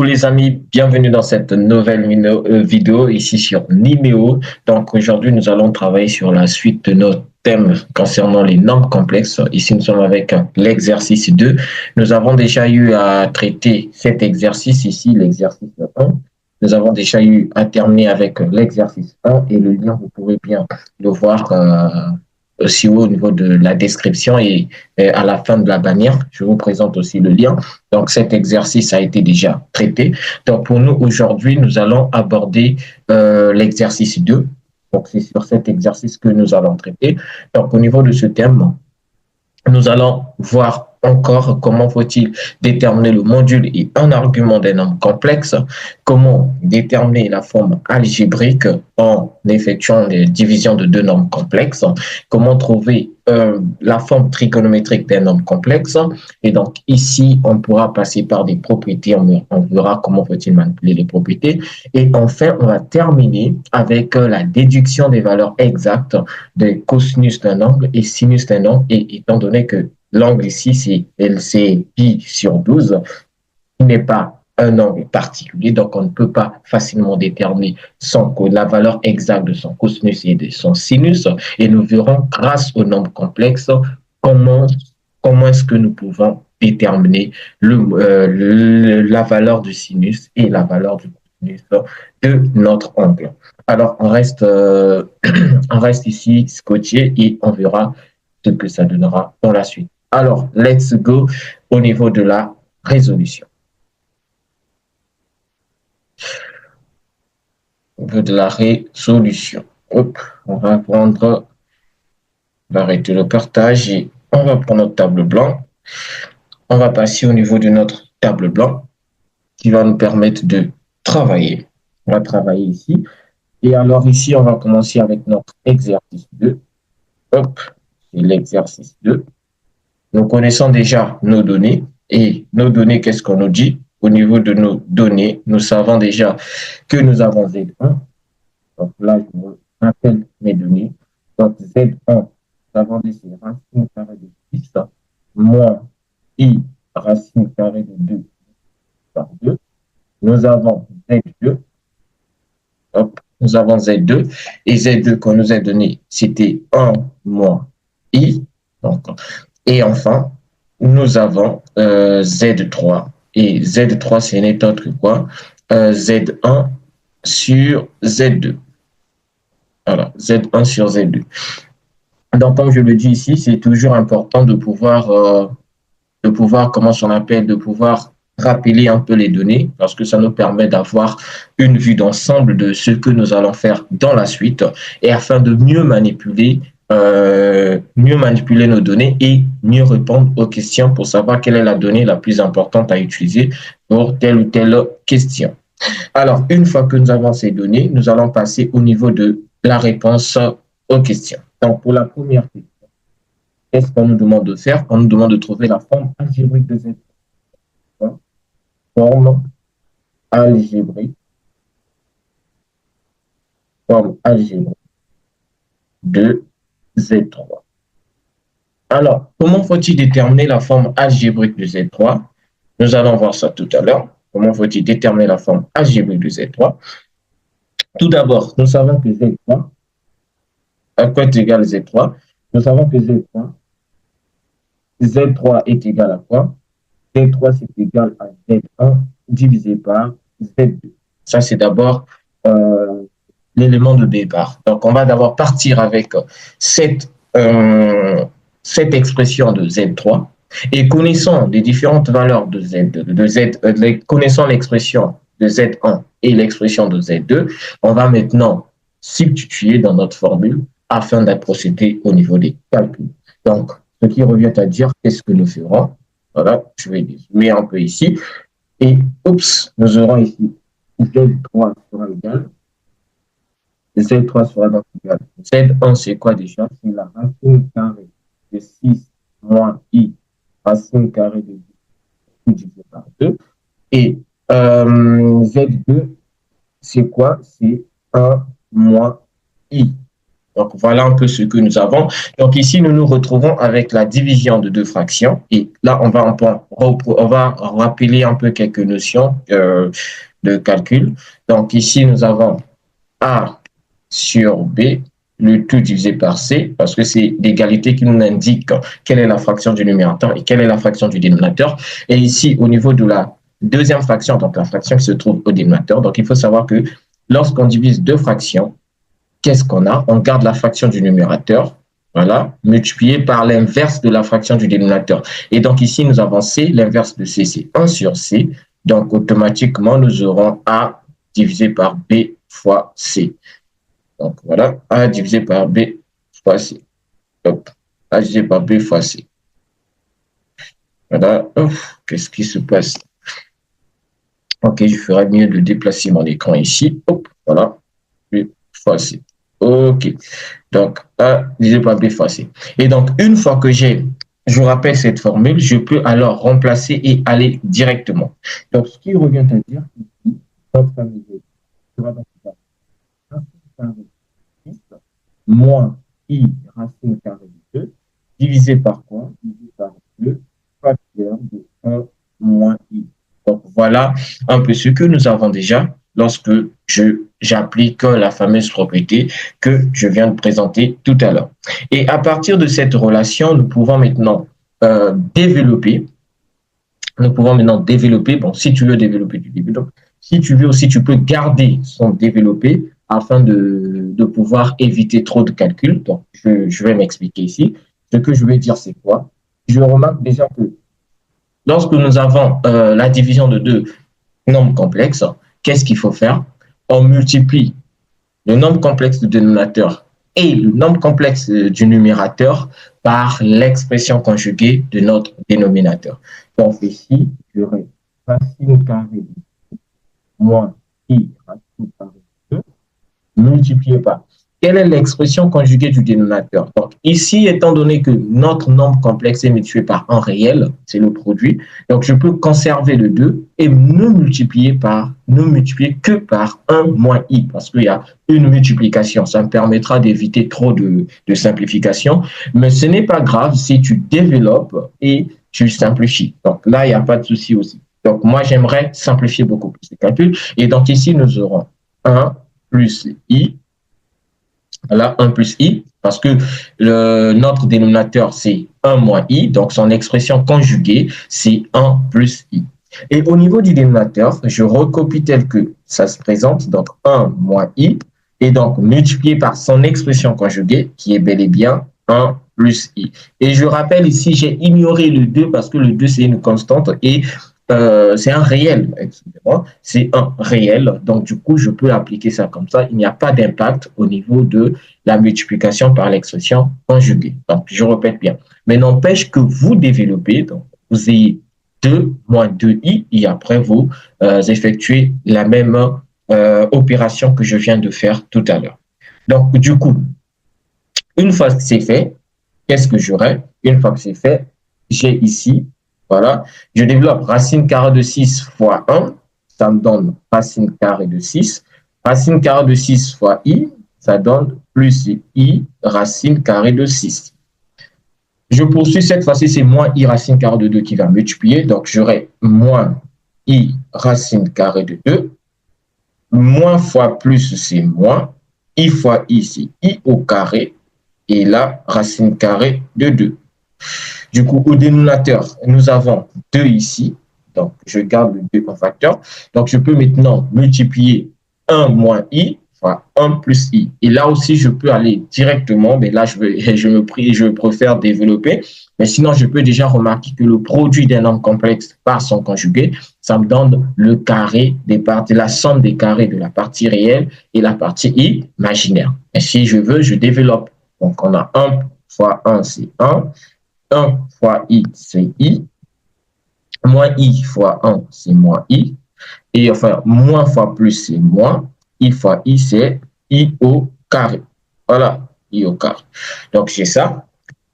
Coucou les amis, bienvenue dans cette nouvelle vidéo ici sur Nimeo. Donc aujourd'hui, nous allons travailler sur la suite de nos thèmes concernant les nombres complexes. Ici, nous sommes avec l'exercice 2. Nous avons déjà eu à traiter cet exercice ici, l'exercice 1. Nous avons déjà eu à terminer avec l'exercice 1 et le lien, vous pourrez bien le voir aussi au niveau de la description et à la fin de la bannière. Je vous présente aussi le lien. Donc, cet exercice a été déjà traité. Donc, pour nous, aujourd'hui, nous allons aborder l'exercice 2. Donc, c'est sur cet exercice que nous allons traiter. Donc, au niveau de ce thème, nous allons voir encore comment faut-il déterminer le module et un argument d'un nombre complexe, comment déterminer la forme algébrique en effectuant les divisions de deux nombres complexes, comment trouver la forme trigonométrique d'un nombre complexe. Et donc ici, on pourra passer par des propriétés, on verra comment faut-il manipuler les propriétés. Et enfin, on va terminer avec la déduction des valeurs exactes de cosinus d'un angle et sinus d'un angle. Et étant donné que l'angle ici, c'est pi sur 12, il n'est pas un angle particulier, donc on ne peut pas facilement déterminer la valeur exacte de son cosinus et de son sinus. Et nous verrons, grâce au nombre complexe, comment est-ce que nous pouvons déterminer la valeur du sinus et la valeur du cosinus de notre angle. Alors, on reste ici scotché et on verra ce que ça donnera dans la suite. Alors, let's go au niveau de la résolution. Au niveau de la résolution. Hop, on va arrêter le partage et on va prendre notre table blanche. On va passer au niveau de notre table blanche qui va nous permettre de travailler. On va travailler ici. Et alors ici, on va commencer avec notre exercice 2. Hop, c'est l'exercice 2. Nous connaissons déjà nos données. Et nos données, qu'est-ce qu'on nous dit? Au niveau de nos données, nous savons déjà que nous avons Z1. Donc là, je vous rappelle mes données. Donc Z1, nous avons dit c'est racine carrée de 6 moins I racine carrée de 2 par 2. Nous avons Z2. Hop, nous avons Z2. Et Z2 qu'on nous a donné, c'était 1 moins I. Donc, et enfin, nous avons Z3. Et Z3, ce n'est autre que quoi? Z1 sur Z2. Voilà, Z1 sur Z2. Donc, comme je le dis ici, c'est toujours important de pouvoir, comment on appelle, de pouvoir rappeler un peu les données parce que ça nous permet d'avoir une vue d'ensemble de ce que nous allons faire dans la suite et afin de mieux manipuler nos données et mieux répondre aux questions pour savoir quelle est la donnée la plus importante à utiliser pour telle ou telle question. Alors, une fois que nous avons ces données, nous allons passer au niveau de la réponse aux questions. Donc, pour la première question, qu'est-ce qu'on nous demande de faire? On nous demande de trouver la forme algébrique de Z. Forme algébrique. Forme algébrique de Z3. Alors, comment faut-il déterminer la forme algébrique de Z3? Nous allons voir ça tout à l'heure. Comment faut-il déterminer la forme algébrique de Z3? Tout d'abord, nous savons que Z3, à quoi est égal Z3? Nous savons que Z3 est égal à quoi? Z3, c'est égal à Z1 divisé par Z2. Ça, c'est d'abord l'élément de départ. Donc, on va d'abord partir avec cette expression de Z3 et connaissant les différentes valeurs de connaissant l'expression de Z1 et l'expression de Z2, on va maintenant substituer dans notre formule afin d'être procédé au niveau des calculs. Donc, ce qui revient à dire, qu'est-ce que nous ferons? Voilà, je vais zoomer un peu ici. Et, oups, nous aurons ici Z3 sera égal. Z3 sera donc égal. Z1, c'est quoi déjà? C'est la racine carrée de 6 moins I, racine carrée de 10 divisé par 2. Et Z2, c'est quoi? C'est 1 moins I. Donc, voilà un peu ce que nous avons. Donc, ici, nous nous retrouvons avec la division de deux fractions. Et là, on va rappeler un peu quelques notions de calcul. Donc, ici, nous avons A sur B, le tout divisé par C, parce que c'est l'égalité qui nous indique quelle est la fraction du numérateur et quelle est la fraction du dénominateur. Et ici, au niveau de la deuxième fraction, donc la fraction qui se trouve au dénominateur, donc il faut savoir que lorsqu'on divise deux fractions, qu'est-ce qu'on a? On garde la fraction du numérateur, voilà, multiplié par l'inverse de la fraction du dénominateur. Et donc ici, nous avons C, l'inverse de C, c'est 1 sur C. Donc automatiquement, nous aurons A divisé par B fois C. Donc voilà, A divisé par B fois C. Hop. A divisé par B fois C. Voilà, qu'est-ce qui se passe? Ok, je ferai mieux de déplacer mon écran ici. Hop, voilà, B fois C. Ok, donc A divisé par B fois C. Et donc, une fois que je vous rappelle cette formule, je peux alors remplacer et aller directement. Donc, ce qui revient à dire ici, notre famille sera donc moins I racine carrée de 2, divisé par quoi? Divisé par 2 facteur de 1 moins I. Donc, voilà un peu ce que nous avons déjà lorsque j'applique la fameuse propriété que je viens de présenter tout à l'heure. Et à partir de cette relation, nous pouvons maintenant développer. Nous pouvons maintenant développer. Bon, si tu veux développer, tu développes. Si tu veux aussi, tu peux garder son développé afin de pouvoir éviter trop de calculs. Donc, je vais m'expliquer ici. Ce que je vais dire, c'est quoi? Je remarque déjà que lorsque nous avons la division de deux nombres complexes, qu'est-ce qu'il faut faire? On multiplie le nombre complexe du dénominateur et le nombre complexe du numérateur par l'expression conjuguée de notre dénominateur. Donc ici, j'aurai racine carrée de moins I racine carrée de 2 multiplié par. Quelle est l'expression conjuguée du dénominateur? Donc, ici, étant donné que notre nombre complexe est multiplié par un réel, c'est le produit, donc je peux conserver le 2 et ne multiplier que par 1 moins i, parce qu'il y a une multiplication. Ça me permettra d'éviter trop de simplification, mais ce n'est pas grave si tu développes et tu simplifies. Donc là, il n'y a pas de souci aussi. Donc, moi, j'aimerais simplifier beaucoup plus les calculs. Et donc, ici, nous aurons 1 plus i. Là, 1 plus i, parce que notre dénominateur, c'est 1 moins i, donc son expression conjuguée, c'est 1 plus i. Et au niveau du dénominateur, je recopie tel que ça se présente, donc 1 moins i, et donc multiplié par son expression conjuguée, qui est bel et bien 1 plus i. Et je rappelle ici, j'ai ignoré le 2 parce que le 2, c'est une constante, et c'est un réel, excusez-moi, c'est un réel. Donc, du coup, je peux appliquer ça comme ça. Il n'y a pas d'impact au niveau de la multiplication par l'expression conjuguée. Donc, je répète bien. Mais n'empêche que vous développez, donc, vous ayez 2 moins 2i et après, vous effectuez la même opération que je viens de faire tout à l'heure. Donc, du coup, une fois que c'est fait, qu'est-ce que j'aurai? Une fois que c'est fait, j'ai ici, voilà, je développe racine carrée de 6 fois 1, ça me donne racine carrée de 6. Racine carrée de 6 fois i, ça donne plus i racine carrée de 6. Je poursuis, cette fois-ci, c'est moins i racine carrée de 2 qui va multiplier, donc j'aurai moins i racine carrée de 2, moins fois plus, c'est moins, i fois i, c'est i au carré, et là, racine carrée de 2. Du coup, au dénominateur, nous avons 2 ici. Donc, je garde le 2 comme facteur. Donc, je peux maintenant multiplier 1 moins i fois 1 plus i. Et là aussi, je peux aller directement, mais là, je préfère développer. Mais sinon, je peux déjà remarquer que le produit d'un nombre complexe par son conjugué, ça me donne le carré des parties, la somme des carrés de la partie réelle et la partie imaginaire. Et si je veux, je développe. Donc, on a 1 fois 1, c'est 1. 1 fois i, c'est i. Moins i fois 1, c'est moins i. Et enfin, moins fois plus, c'est moins. I fois i, c'est i au carré. Voilà, i au carré. Donc, j'ai ça.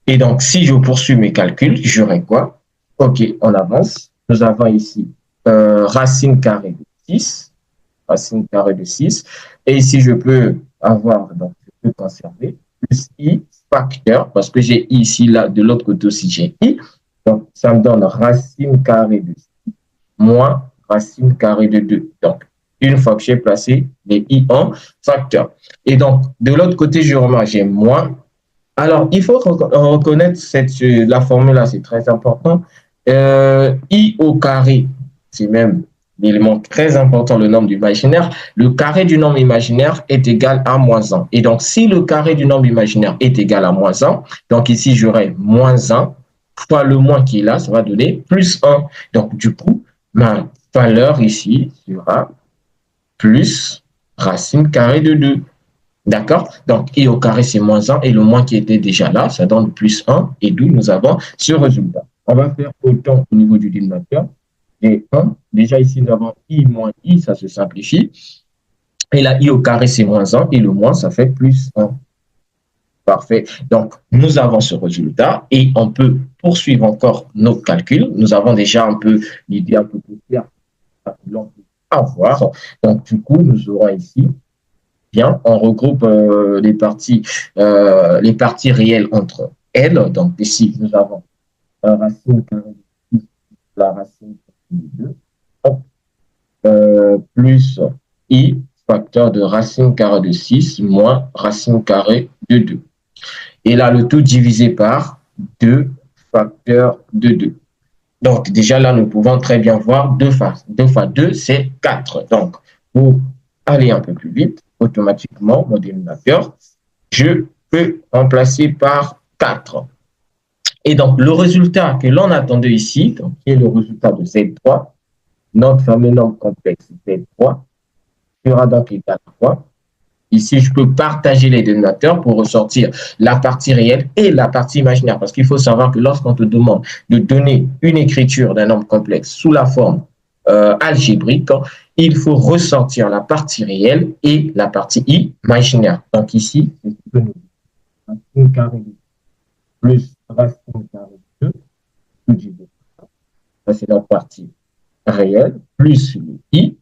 Et donc, si je poursuis mes calculs, j'aurai quoi? OK, on avance. Nous avons ici racine carrée de 6. Racine carrée de 6. Et ici, je peux avoir, donc je peux conserver. plus I facteur, parce que j'ai I ici, là, de l'autre côté aussi, j'ai I. Donc, ça me donne racine carrée de 6 moins racine carrée de 2. Donc, une fois que j'ai placé les I en facteur. Et donc, de l'autre côté, je remarque, j'ai moins. Alors, il faut reconnaître la formule-là, c'est très important. I au carré, c'est même l'élément très important, le nombre imaginaire. Le carré du nombre imaginaire est égal à moins 1. Et donc, si le carré du nombre imaginaire est égal à moins 1, donc ici, j'aurai moins 1 fois le moins qui est là, ça va donner plus 1. Donc, du coup, ma valeur ici sera plus racine carrée de 2. D'accord? Donc, I au carré, c'est moins 1 et le moins qui était déjà là, ça donne plus 1 et d'où nous avons ce résultat. On va faire autant au niveau du dénominateur. J'ai 1. Déjà ici, nous avons I moins I, ça se simplifie. Et là, I au carré, c'est moins 1 et le moins, ça fait plus 1. Parfait. Donc, nous avons ce résultat et on peut poursuivre encore nos calculs. Nous avons déjà un peu l'idée un peu plus claire que l'on peut avoir. Donc, du coup, nous aurons ici bien, on regroupe les parties réelles entre elles. Donc ici, nous avons la racine carrée de 6 la racine carrée de 2, plus I, facteur de racine carrée de 6 moins racine carrée de 2. Et là, le tout divisé par 2 facteur de 2. Donc déjà là, nous pouvons très bien voir 2 fois 2, c'est 4. Donc, pour aller un peu plus vite, automatiquement, mon dénominateur, je peux remplacer par 4. Et donc, le résultat que l'on attendait ici, donc, qui est le résultat de Z3, notre fameux nombre complexe Z3, sera donc égal à quoi? Ici, je peux partager les dénominateurs pour ressortir la partie réelle et la partie imaginaire. Parce qu'il faut savoir que lorsqu'on te demande de donner une écriture d'un nombre complexe sous la forme algébrique, il faut ressortir la partie réelle et la partie imaginaire. Donc ici, c'est ce que nous avons. Racine carrée de plus racine carrée de 2, ça c'est la partie réelle, plus le i.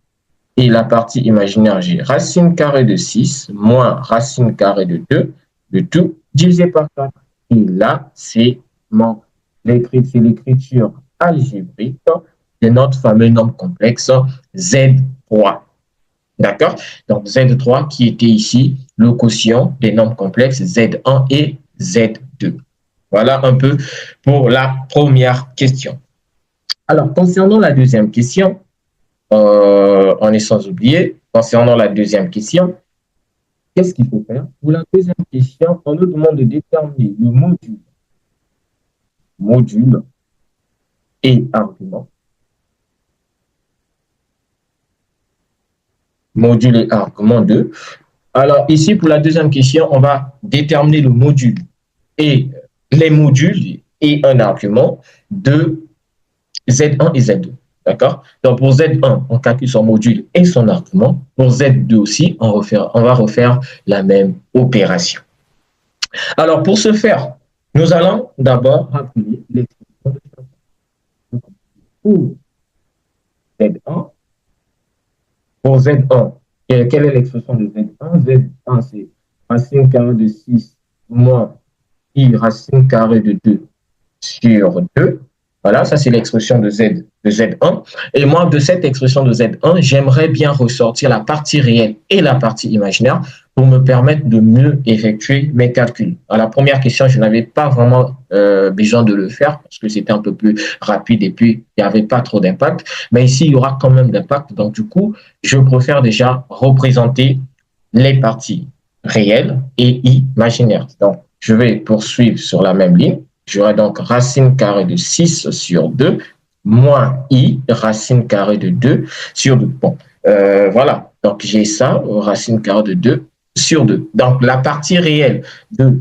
Et la partie imaginaire, j'ai racine carrée de 6 moins racine carrée de 2, le tout divisé par 4. Et là, c'est l'écriture algébrique de notre fameux nombre complexe Z3. D'accord? Donc Z3 qui était ici le quotient des nombres complexes Z1 et Z2. Voilà un peu pour la première question. Alors, concernant la deuxième question, on est sans oublier, concernant la deuxième question, qu'est-ce qu'il faut faire? Pour la deuxième question, on nous demande de déterminer le module et argument. Module et argument 2. Alors ici, pour la deuxième question, on va déterminer le module et les modules et un argument de Z1 et Z2. D'accord? Donc pour Z1, on calcule son module et son argument. Pour Z2 aussi, on va refaire la même opération. Alors pour ce faire, nous allons d'abord rappeler l'expression de pour Z1. Pour Z1, quelle est l'expression de Z1? Z1, c'est racine carrée de 6 moins I racine carrée de 2 sur 2. Voilà, ça c'est l'expression de Z1. Et moi, de cette expression de Z1, j'aimerais bien ressortir la partie réelle et la partie imaginaire pour me permettre de mieux effectuer mes calculs. À la première question, je n'avais pas vraiment besoin de le faire parce que c'était un peu plus rapide et puis il n'y avait pas trop d'impact. Mais ici, il y aura quand même d'impact. Donc, du coup, je préfère déjà représenter les parties réelles et imaginaires. Donc, je vais poursuivre sur la même ligne. J'aurai donc racine carrée de 6 sur 2 moins i racine carrée de 2 sur 2. Bon, voilà. Donc, j'ai ça, racine carrée de 2 sur 2. Donc, la partie réelle de,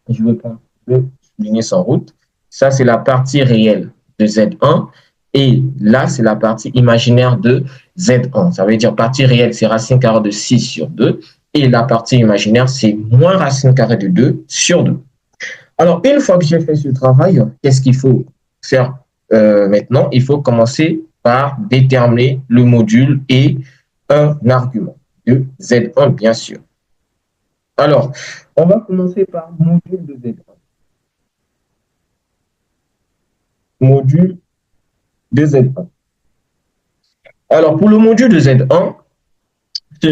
je vais souligner sans route, ça, c'est la partie réelle de Z1 et là, c'est la partie imaginaire de Z1. Ça veut dire partie réelle, c'est racine carrée de 6 sur 2 et la partie imaginaire, c'est moins racine carrée de 2 sur 2. Alors, une fois que j'ai fait ce travail, qu'est-ce qu'il faut faire maintenant? Il faut commencer par déterminer le module et un argument de Z1, bien sûr. Alors, on va commencer par module de Z1. Module de Z1. Alors, pour le module de Z1,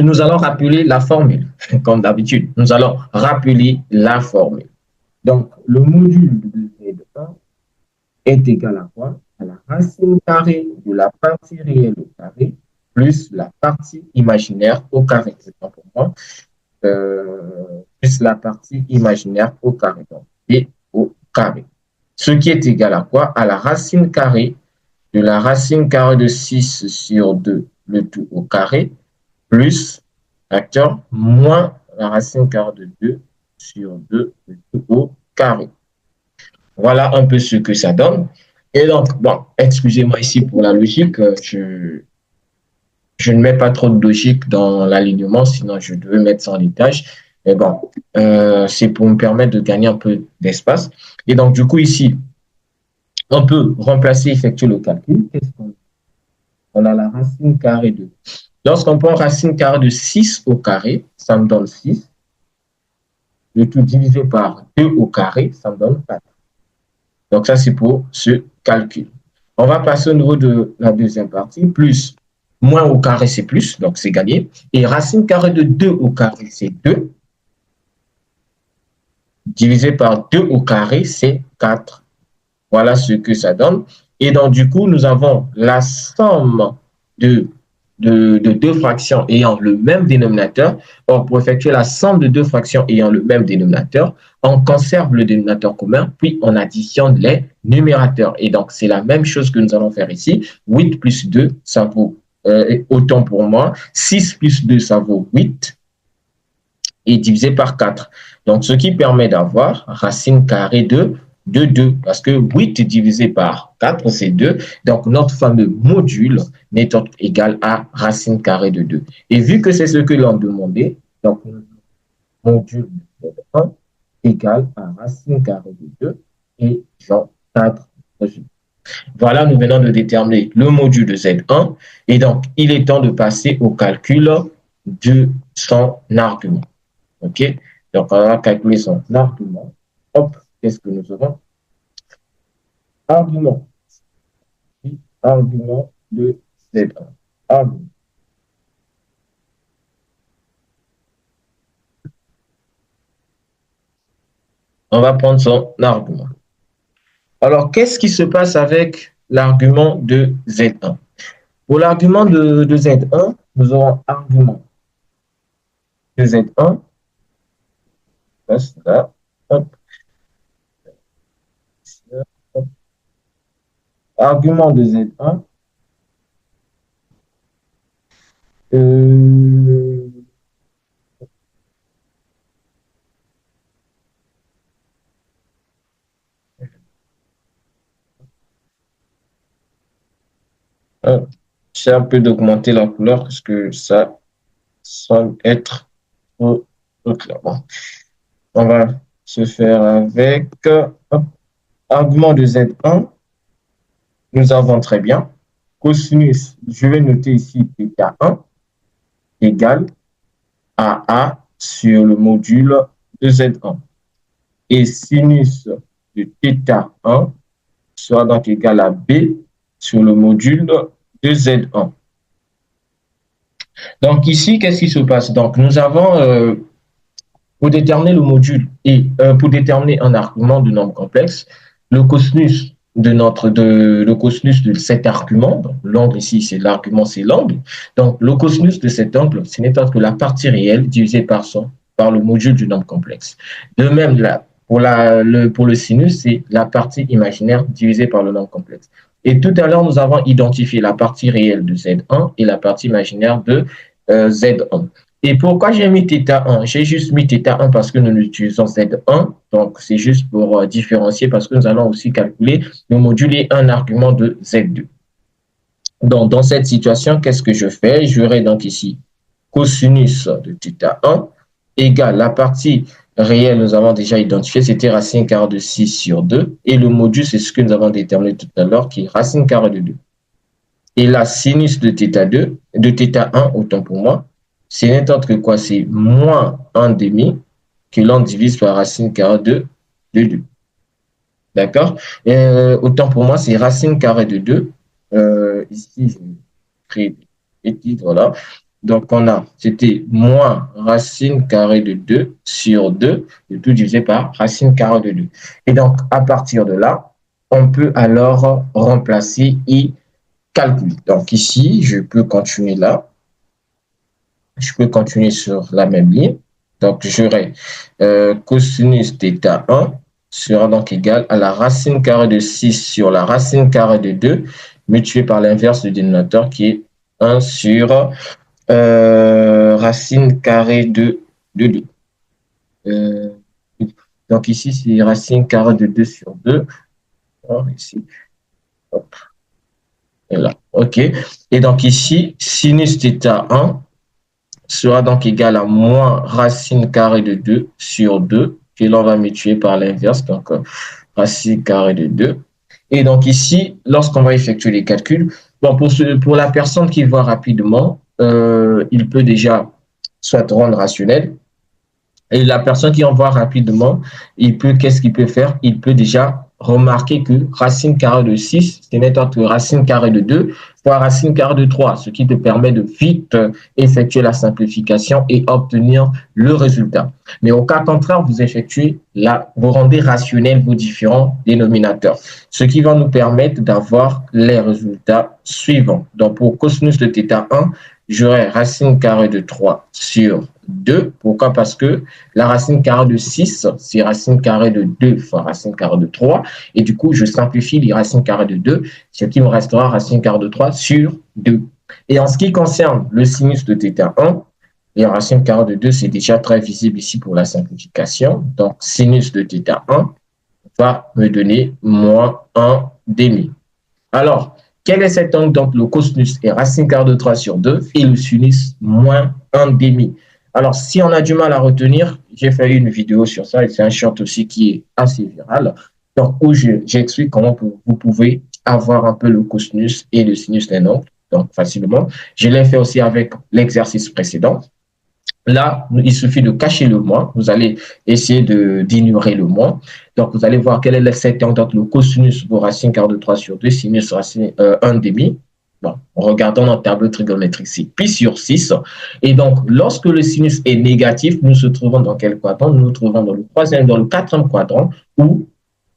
nous allons rappeler la formule, comme d'habitude. Nous allons rappeler la formule. Donc, le module de Z1 est égal à quoi? À la racine carrée de la partie réelle au carré plus la partie imaginaire au carré. C'est pas pour moi. Plus la partie imaginaire au carré. Donc, et au carré. Ce qui est égal à quoi? À la racine carrée de la racine carrée de 6 sur 2, le tout au carré, plus, d'accord, moins la racine carrée de 2 sur 2, le tout au carré. Voilà un peu ce que ça donne. Et donc, bon, excusez-moi ici pour la logique, je ne mets pas trop de logique dans l'alignement, sinon je devais mettre ça en étage. Mais bon, c'est pour me permettre de gagner un peu d'espace. Et donc, du coup, ici, on peut remplacer, effectuer le calcul. Qu'est-ce qu'on On a la racine carrée de. Lorsqu'on prend racine carrée de 6 au carré, ça me donne 6. Le tout divisé par 2 au carré, ça me donne 4. Donc, ça, c'est pour ce calcul. On va passer au niveau de la deuxième partie. Plus, moins au carré, c'est plus, donc c'est gagné. Et racine carrée de 2 au carré, c'est 2. Divisé par 2 au carré, c'est 4. Voilà ce que ça donne. Et donc, du coup, nous avons la somme de, de deux fractions ayant le même dénominateur. Or, pour effectuer la somme de deux fractions ayant le même dénominateur, on conserve le dénominateur commun, puis on additionne les numérateurs. Et donc, c'est la même chose que nous allons faire ici. 8 plus 2, ça vaut autant pour moi. 6 plus 2, ça vaut 8 et divisé par 4. Donc, ce qui permet d'avoir racine carrée de 2, parce que 8 divisé par 4, c'est 2. Donc, notre fameux module n'est autre égal à racine carrée de 2. Et vu que c'est ce que l'on demandait, donc, module de 1 égale à racine carrée de 2 et genre 4. Voilà, nous venons de déterminer le module de Z1. Et donc, il est temps de passer au calcul de son argument. OK? Donc, on va calculer son argument. Hop, qu'est-ce que nous aurons? Argument. Argument de Z1. Argument. On va prendre son argument. Alors, qu'est-ce qui se passe avec l'argument de Z1? Pour l'argument de Z1, nous aurons argument de Z1. Là, hop, hop. Argument de Z1. Euh, J'essaie un peu d'augmenter la couleur parce que ça semble être trop clair. Bon, on va se faire avec hop, argument de Z1. Nous avons très bien cosinus, je vais noter ici θ1 égale à A sur le module de Z1. Et sinus de θ1 sera donc égal à B sur le module de Z1. Donc ici, qu'est-ce qui se passe? Donc nous avons, pour déterminer le module et pour déterminer un argument de nombre complexe, le cosinus le cosinus de cet argument, l'angle ici, c'est l'argument, c'est l'angle. Donc le cosinus de cet angle, ce n'est autre que la partie réelle divisée par le module du nombre complexe. De même, là, pour le sinus, c'est la partie imaginaire divisée par le nombre complexe. Et tout à l'heure, nous avons identifié la partie réelle de Z1 et la partie imaginaire de Z1. Et pourquoi j'ai mis θ1? J'ai juste mis θ1 parce que nous utilisons Z1. Donc, c'est juste pour différencier parce que nous allons aussi calculer le module et un argument de Z2. Donc, dans cette situation, qu'est-ce que je fais? J'aurai donc ici cosinus de θ1 égale la partie réelle, nous avons déjà identifié, c'était racine carrée de 6 sur 2. Et le module, c'est ce que nous avons déterminé tout à l'heure, qui est racine carrée de 2. Et la sinus de θ2, de θ1, autant pour moi, c'est n'est autre que quoi? C'est moins 1 demi que l'on divise par racine carrée de 2. D'accord? Autant pour moi, c'est racine carrée de 2. Ici, je crée des titres, voilà. Donc, c'était moins racine carrée de 2 sur 2, le tout divisé par racine carrée de 2. Et donc, à partir de là, on peut alors remplacer et calculer. Donc, ici, je peux continuer là. Je peux continuer sur la même ligne. Donc, j'aurai cosinus θ 1 sera donc égal à la racine carrée de 6 sur la racine carrée de 2 multiplié par l'inverse du dénominateur qui est 1 sur racine carrée de 2. Euh, donc ici, c'est racine carrée de 2 sur 2. Oh, ici, hop, et là. OK. Et donc ici, sinus θ 1 sera donc égal à moins racine carrée de 2 sur 2, que l'on va multiplier par l'inverse, donc racine carrée de 2. Et donc ici, lorsqu'on va effectuer les calculs, bon, pour la personne qui voit rapidement, il peut déjà soit rendre rationnel, et la personne qui en voit rapidement, qu'est-ce qu'il peut faire? Il peut déjà remarquer que racine carrée de 6, c'est net entre racine carrée de 2 fois racine carrée de 3, ce qui te permet de vite effectuer la simplification et obtenir le résultat. Mais au cas contraire, vous rendez rationnel vos différents dénominateurs, ce qui va nous permettre d'avoir les résultats suivants. Donc, pour cosinus de θ1, j'aurai racine carrée de 3 sur 2. Pourquoi? Parce que la racine carrée de 6, c'est racine carrée de 2 fois racine carrée de 3. Et du coup, je simplifie les racines carrées de 2, ce qui me restera racine carrée de 3 sur 2. Et en ce qui concerne le sinus de θ1, les racines carrées de 2, c'est déjà très visible ici pour la simplification. Donc, sinus de θ1 va me donner moins 1 demi. Alors, quel est cet angle? Donc, le cosinus est racine carrée de 3 sur 2 et le sinus moins 1 demi. Alors, si on a du mal à retenir, j'ai fait une vidéo sur ça et c'est un short aussi qui est assez viral. Donc, où j'explique comment vous pouvez avoir un peu le cosinus et le sinus d'un angle, donc facilement. Je l'ai fait aussi avec l'exercice précédent. Là, il suffit de cacher le moins. Vous allez essayer d'ignorer le moins. Donc, vous allez voir quel est cet angle entre le cosinus pour racine carrée de 3 sur 2, sinus racine 1 demi. Bon, en regardant notre tableau trigonométrique, c'est pi sur 6. Et donc, lorsque le sinus est négatif, nous nous trouvons dans quel quadrant? Nous nous trouvons dans le quatrième quadrant où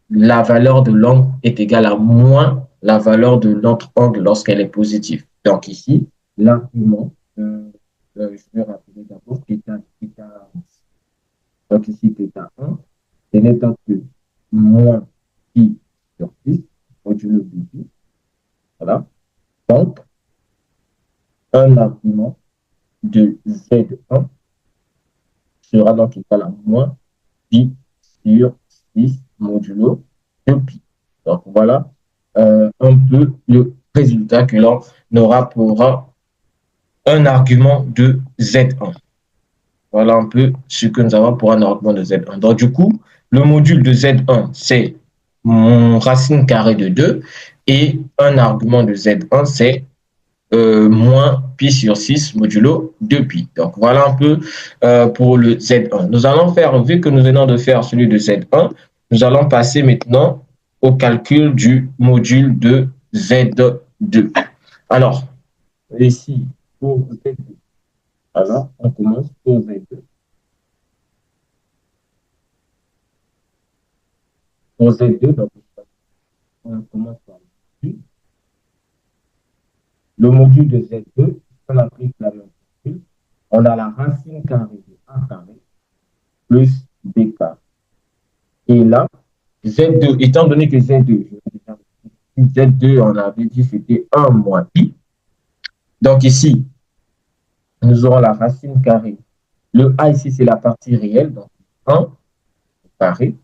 la valeur de l'angle est égale à moins la valeur de notre angle lorsqu'elle est positive. Donc ici, l'argument, je vais rappeler d'abord donc ici θ1, c'est n'étant que moins pi sur 6, modulo de pi. Voilà. Donc, un argument de Z1 sera donc égal à moins pi sur 6 modulo de pi. Donc, voilà un peu le résultat que l'on aura pour un argument de Z1. Voilà un peu ce que nous avons pour un argument de Z1. Donc, du coup, le module de Z1, c'est mon racine carrée de 2 et un argument de Z1, c'est moins pi sur 6 modulo 2pi. Donc, voilà un peu pour le Z1. Nous allons faire, vu que nous venons de faire celui de Z1, nous allons passer maintenant au calcul du module de Z2. Alors, ici, pour Z2, alors, on commence pour Z2. Pour Z2, donc, on commence par le module de Z2, on applique la même formule. On a la racine carrée de A carré plus B carré. Et là, Z2, étant donné que Z2, on avait dit c'était 1 moins I. Donc ici, nous aurons la racine carrée. Le A ici, c'est la partie réelle, donc 1 carré,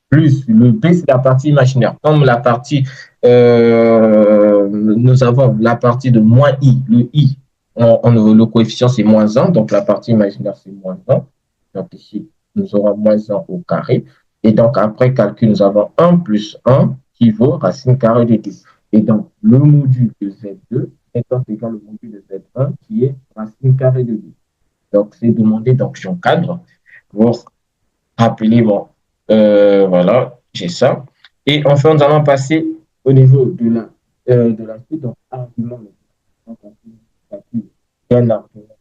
plus le B, c'est la partie imaginaire. Comme la partie, nous avons la partie de moins I, le I, le coefficient c'est moins 1, donc la partie imaginaire c'est moins 1. Donc ici, nous aurons moins 1 au carré. Et donc après calcul, nous avons 1 plus 1 qui vaut racine carrée de 2. Et donc le module de Z2 est égal au module de Z1 qui est racine carrée de 2. Donc c'est demandé, donc j'encadre pour rappeler, bon, voilà, j'ai ça. Et enfin, nous allons passer au niveau de la suite, donc argument. Donc, on calcule un argument.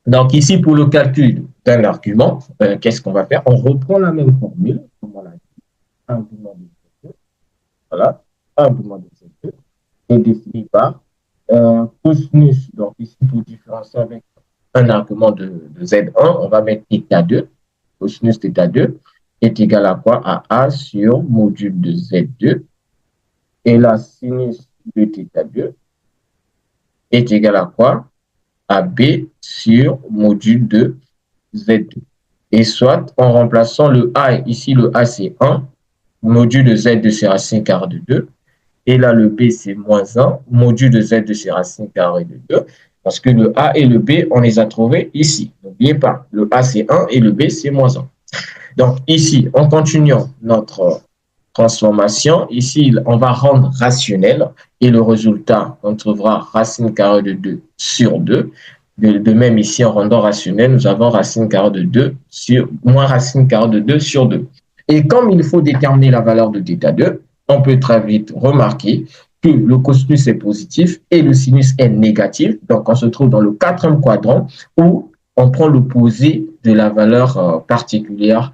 Donc, ici, pour le calcul d'un argument, qu'est-ce qu'on va faire? On reprend la même formule, comme on l'a dit, argument de Z2, voilà, argument de Z2, est défini par cosinus. Donc, ici, pour différencier avec un argument de Z1, on va mettre θ2, cosinus θ2 est égal à quoi? À A sur module de Z2. Et la sinus de θ2 est égal à quoi? À B sur module de Z2. Et soit en remplaçant le A, ici le A c'est 1, module de Z2 c'est racine carrée de 2. Et là le B c'est moins 1, module de Z2 c'est racine carrée de 2. Parce que le A et le B, on les a trouvés ici. N'oubliez pas, le A c'est 1 et le B c'est moins 1. Donc ici, en continuant notre transformation, ici, on va rendre rationnel et le résultat, on trouvera racine carrée de 2 sur 2. De même, ici, en rendant rationnel, nous avons racine carrée de 2 sur moins racine carrée de 2 sur 2. Et comme il faut déterminer la valeur de θ2, on peut très vite remarquer que le cosinus est positif et le sinus est négatif. Donc, on se trouve dans le quatrième quadrant où on prend l'opposé de la valeur particulière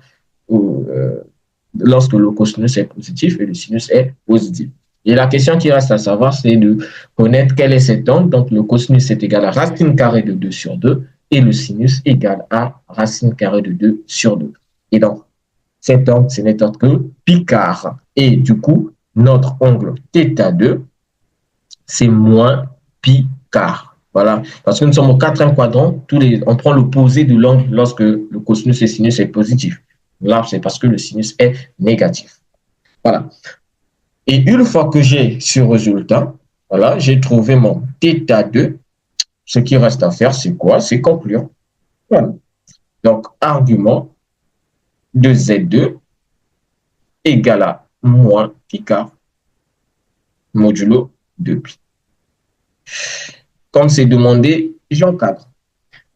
lorsque le cosinus est positif et le sinus est positif. Et la question qui reste à savoir, c'est de connaître quel est cet angle. Donc, le cosinus est égal à racine carrée de 2 sur 2 et le sinus égal à racine carrée de 2 sur 2. Et donc, cet angle, ce n'est autre que pi quart. Et du coup, notre angle θ2, c'est moins pi quart. Voilà. Parce que nous sommes au quatrième quadrant, on prend l'opposé de l'angle lorsque le cosinus et sinus est positif. Là, c'est parce que le sinus est négatif. Voilà. Et une fois que j'ai ce résultat, voilà, j'ai trouvé mon θ2. Ce qui reste à faire, c'est quoi? C'est conclure. Voilà. Donc, argument de Z2 égale à moins pi quart modulo de pi. Comme c'est demandé, j'encadre.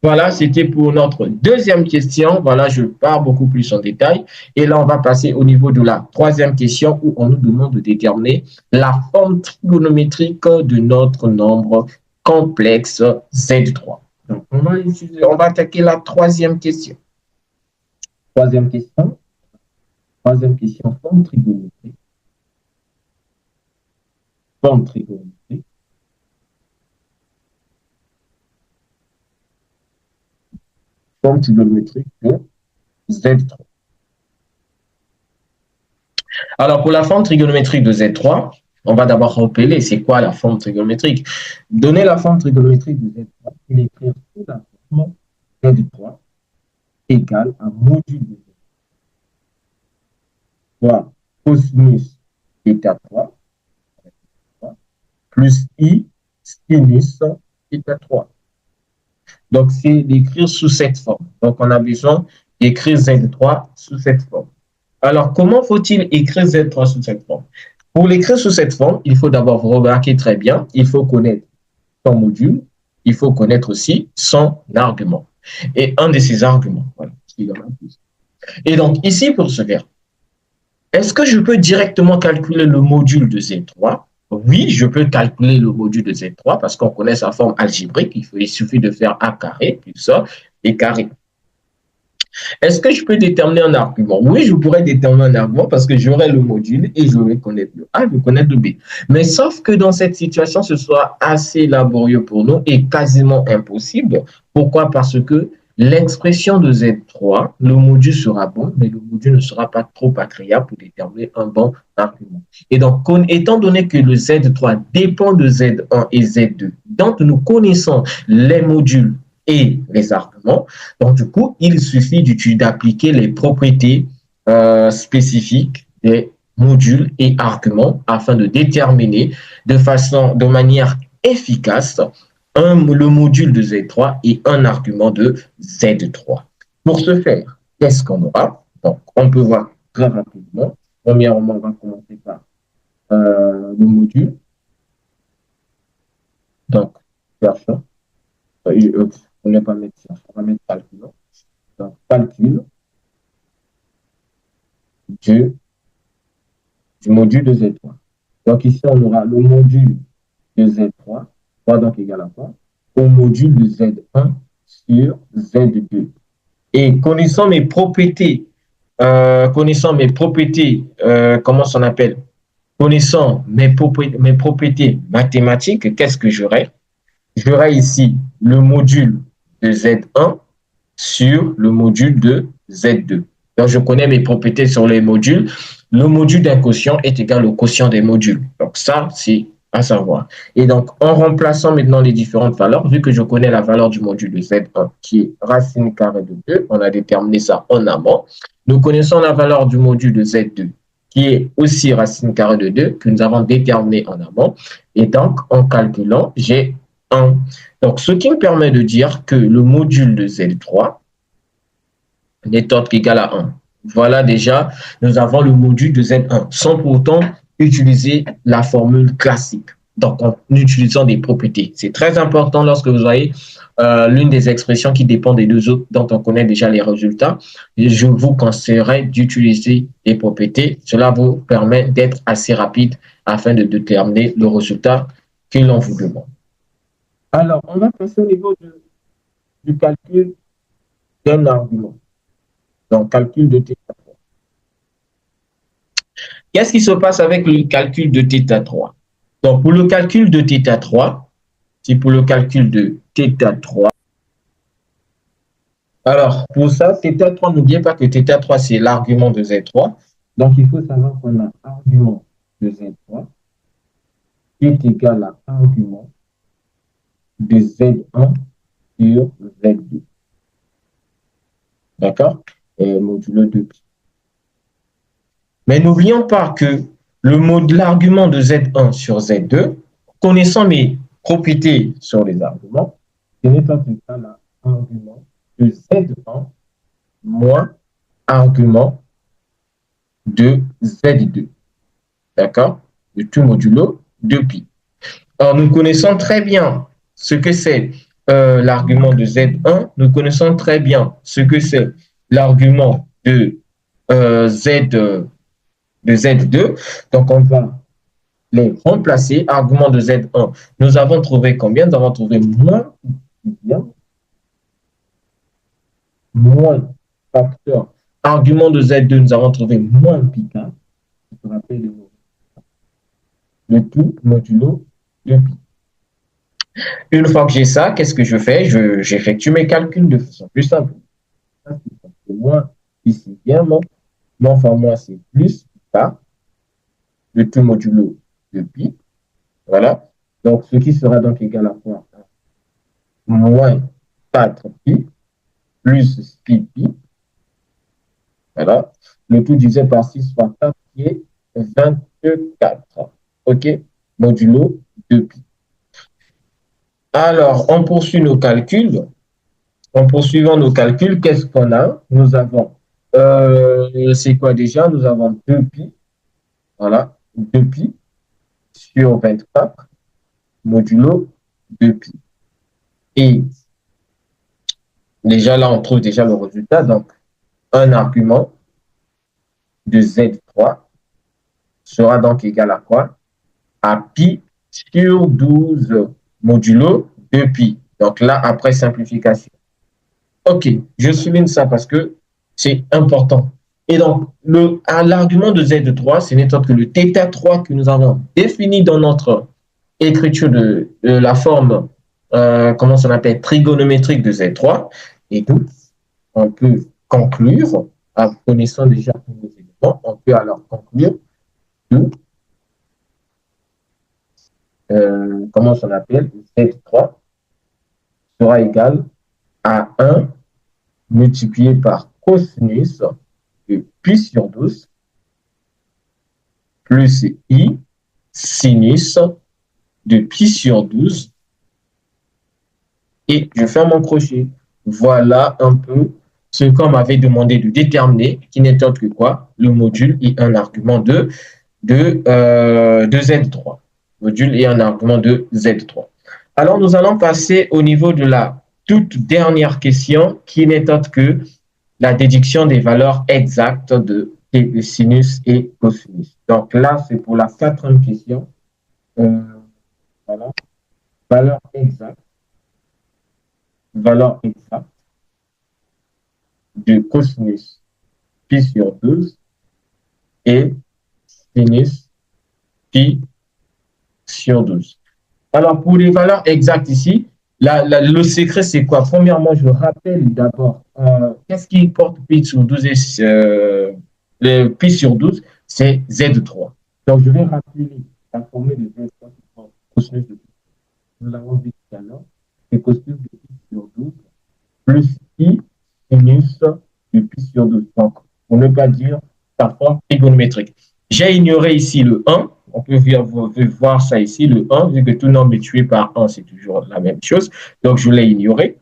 Voilà, c'était pour notre deuxième question. Voilà, je pars beaucoup plus en détail. Et là, on va passer au niveau de la troisième question où on nous demande de déterminer la forme trigonométrique de notre nombre complexe Z3. Donc, on va attaquer la troisième question. Troisième question. Troisième question, forme trigonométrique. Forme trigonométrique. Forme trigonométrique de Z3. Alors, pour la forme trigonométrique de Z3, on va d'abord rappeler c'est quoi la forme trigonométrique. Donner la forme trigonométrique de Z3 et écrire sous la forme Z3 égale à module de Z3 cosinus θ3 plus I sinus θ3. Donc, c'est d'écrire sous cette forme. Donc, on a besoin d'écrire Z3 sous cette forme. Alors, comment faut-il écrire Z3 sous cette forme? Pour l'écrire sous cette forme, il faut d'abord remarquer très bien, il faut connaître son module, il faut connaître aussi son argument. Et un de ces arguments, voilà. Et donc, ici, pour ce faire, est-ce que je peux directement calculer le module de Z3? Oui, je peux calculer le module de Z3 parce qu'on connaît sa forme algébrique. Il suffit de faire A carré, plus ça, et carré. Est-ce que je peux déterminer un argument? Oui, je pourrais déterminer un argument parce que j'aurai le module et je vais connaître le A, je vais connaître le B. Mais sauf que dans cette situation, ce soit assez laborieux pour nous et quasiment impossible. Pourquoi? Parce que l'expression de Z3, le module sera bon, mais le module ne sera pas trop agréable pour déterminer un bon argument. Et donc, étant donné que le Z3 dépend de Z1 et Z2, donc nous connaissons les modules et les arguments. Donc, du coup, il suffit d'appliquer les propriétés spécifiques des modules et arguments afin de déterminer de manière efficace le module de Z3 et un argument de Z3. Pour ce faire, qu'est-ce qu'on aura? Donc, on peut voir très rapidement. Premièrement, on va commencer par le module. Donc, cherchons. On ne va pas mettre cherchons, on va mettre calculons. Donc, calcul du, du module de Z3. Donc, ici, on aura le module de Z3, 3 donc égal à quoi? Au module de Z1 sur Z2. Et connaissant mes propriétés, comment ça s'appelle? Connaissant mes propriétés mathématiques, qu'est-ce que j'aurai? J'aurai ici le module de Z1 sur le module de Z2. Donc, je connais mes propriétés sur les modules. Le module d'un quotient est égal au quotient des modules. Donc, ça, c'est à savoir. Et donc, en remplaçant maintenant les différentes valeurs, vu que je connais la valeur du module de Z1 qui est racine carrée de 2, on a déterminé ça en amont. Nous connaissons la valeur du module de Z2 qui est aussi racine carrée de 2 que nous avons déterminé en amont. Et donc, en calculant, j'ai 1. Donc, ce qui me permet de dire que le module de Z3 n'est autre qu'égal à 1. Voilà déjà, nous avons le module de Z1 sans pour autant utiliser la formule classique. Donc, en utilisant des propriétés. C'est très important lorsque vous voyez l'une des expressions qui dépend des deux autres dont on connaît déjà les résultats. Et je vous conseillerais d'utiliser des propriétés. Cela vous permet d'être assez rapide afin de déterminer le résultat que l'on vous demande. Alors, on va passer au niveau du calcul d'un argument. Donc, calcul de θ3. Qu'est-ce qui se passe avec le calcul de θ3? Donc, pour le calcul de θ3, c'est pour le calcul de θ3. Alors, pour ça, θ3, n'oubliez pas que θ3, c'est l'argument de Z3. Donc, il faut savoir qu'on a argument de Z3 qui est égal à argument de Z1 sur Z2. D'accord? Et modulo 2pi. Mais n'oublions pas que l'argument de Z1 sur Z2, connaissant mes propriétés sur les arguments, ce n'est pas tout ça l'argument de Z1 moins argument de Z2. D'accord? De tout modulo 2pi. Alors, nous connaissons très bien ce que c'est l'argument de Z1. Nous connaissons très bien ce que c'est l'argument de Z2. Donc, on va les remplacer. Argument de Z1, nous avons trouvé combien? Nous avons trouvé moins facteur. Argument de Z2, nous avons trouvé moins pi4. Je te rappelle le tout modulo 2pi. Une fois que j'ai ça, qu'est-ce que je fais? J'effectue mes calculs de façon plus simple. Moins ici, bien moins fois moins, c'est plus k, le tout modulo de pi. Voilà. Donc, ce qui sera donc égal à quoi? Moins 4pi plus 6pi. Voilà. Le tout divisé par 6 fois 4 qui est 24. OK? Modulo 2pi. Alors, on poursuit nos calculs. En poursuivant nos calculs, qu'est-ce qu'on a? Nous avons, c'est quoi déjà? Nous avons 2pi. Voilà. 2pi sur 24 modulo 2pi. Et déjà là, on trouve déjà le résultat. Donc, un argument de Z3 sera donc égal à quoi? À pi sur 12 modulo 2pi. Donc là, après simplification. OK, je souligne ça parce que c'est important. Et donc, l'argument de Z3, ce n'est autre que le θ3 que nous avons défini dans notre écriture de la forme, comment ça s'appelle, trigonométrique de Z3. Et donc, on peut conclure, en connaissant déjà tous nos éléments, on peut alors conclure que, comment ça s'appelle, Z3 sera égal à 1 multiplié par cosinus de pi sur 12 plus i sinus de pi sur 12 et je ferme mon crochet. Voilà un peu ce qu'on m'avait demandé de déterminer, qui n'est autre que quoi? Le module et un argument de Z3. Module et un argument de Z3. Alors, nous allons passer au niveau de la toute dernière question, qui n'est autre que la déduction des valeurs exactes de sinus et cosinus. Donc là, c'est pour la quatrième question. Voilà. Valeur exacte, valeur exacte de cosinus pi sur 12 et sinus pi sur 12. Alors, pour les valeurs exactes ici, le secret, c'est quoi? Premièrement, je rappelle d'abord, qu'est-ce qui porte pi sur 12 et le pi sur 12, c'est Z3. Donc, je vais rappeler la formule de Z3 qui porte cosinus de pi. Nous l'avons vu tout à l'heure. C'est cosinus de pi sur 12 plus i sinus de pi sur 12. Donc, pour ne pas dire sa forme trigonométrique. J'ai ignoré ici le 1. On peut voir ça ici, le 1, vu que tout nombre est tué par 1, c'est toujours la même chose. Donc, je l'ai ignoré.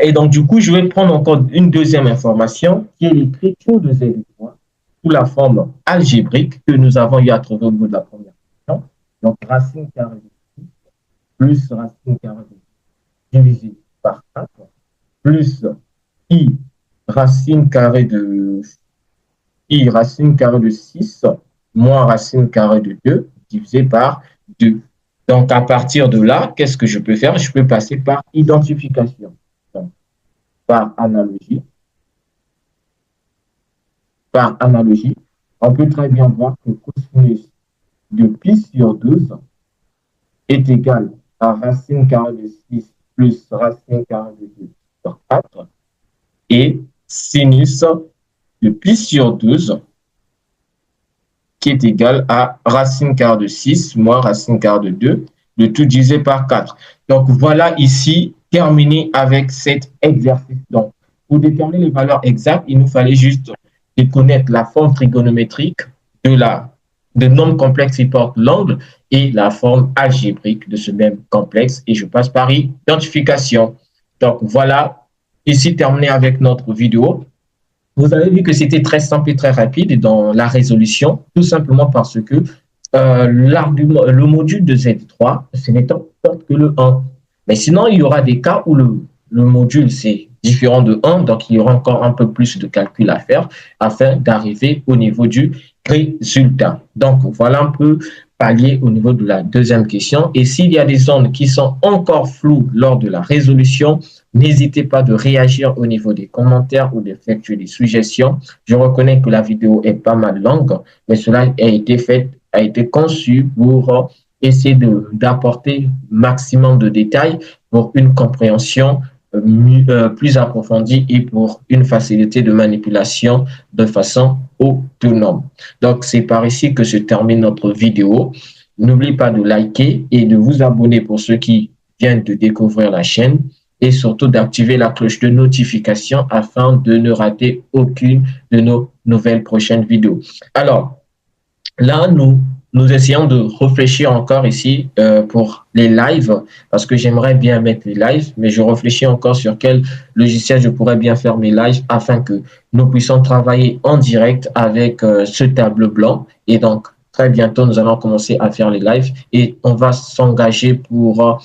Et donc, du coup, je vais prendre encore une deuxième information, qui est l'écriture de Z3 sous la forme algébrique que nous avons eu à trouver au bout de la première question. Donc, racine carrée de 6 plus racine carrée de 10 divisé par 4 plus i racine carrée de 6 moins racine carrée de 2 divisé par 2. Donc, à partir de là, qu'est-ce que je peux faire? Je peux passer par identification. Donc, par analogie, on peut très bien voir que cosinus de pi sur 12 est égal à racine carrée de 6 plus racine carrée de 2 sur 4 et sinus de pi sur 12 qui est égal à racine carrée de 6 moins racine carrée de 2, le tout divisé par 4. Donc, voilà ici terminé avec cet exercice. Donc, pour déterminer les valeurs exactes, il nous fallait juste connaître la forme trigonométrique de nombre complexe qui porte l'angle et la forme algébrique de ce même complexe. Et je passe par identification. Donc, voilà, ici terminé avec notre vidéo. Vous avez vu que c'était très simple et très rapide dans la résolution, tout simplement parce que le module de Z3, ce n'est autre que le 1. Mais sinon, il y aura des cas où le module, c'est différent de 1, donc il y aura encore un peu plus de calcul à faire afin d'arriver au niveau du résultat. Donc, voilà un peu pallier au niveau de la deuxième question. Et s'il y a des zones qui sont encore floues lors de la résolution, n'hésitez pas de réagir au niveau des commentaires ou d'effectuer des suggestions. Je reconnais que la vidéo est pas mal longue, mais cela a été conçu pour essayer d'apporter maximum de détails pour une compréhension plus approfondie et pour une facilité de manipulation de façon autonome. Donc, c'est par ici que se termine notre vidéo. N'oubliez pas de liker et de vous abonner pour ceux qui viennent de découvrir la chaîne et surtout d'activer la cloche de notification afin de ne rater aucune de nos nouvelles prochaines vidéos. Alors, là, nous essayons de réfléchir encore ici pour les lives, parce que j'aimerais bien mettre les lives, mais je réfléchis encore sur quel logiciel je pourrais bien faire mes lives afin que nous puissions travailler en direct avec ce tableau blanc. Et donc, très bientôt, nous allons commencer à faire les lives et on va s'engager pour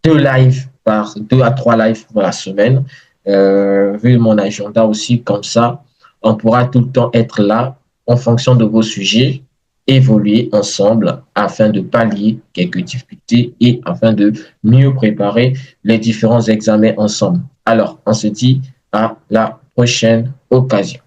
2 à 3 lives pour la semaine. Vu mon agenda aussi, comme ça, on pourra tout le temps être là en fonction de vos sujets, évoluer ensemble afin de pallier quelques difficultés et afin de mieux préparer les différents examens ensemble. Alors, on se dit à la prochaine occasion.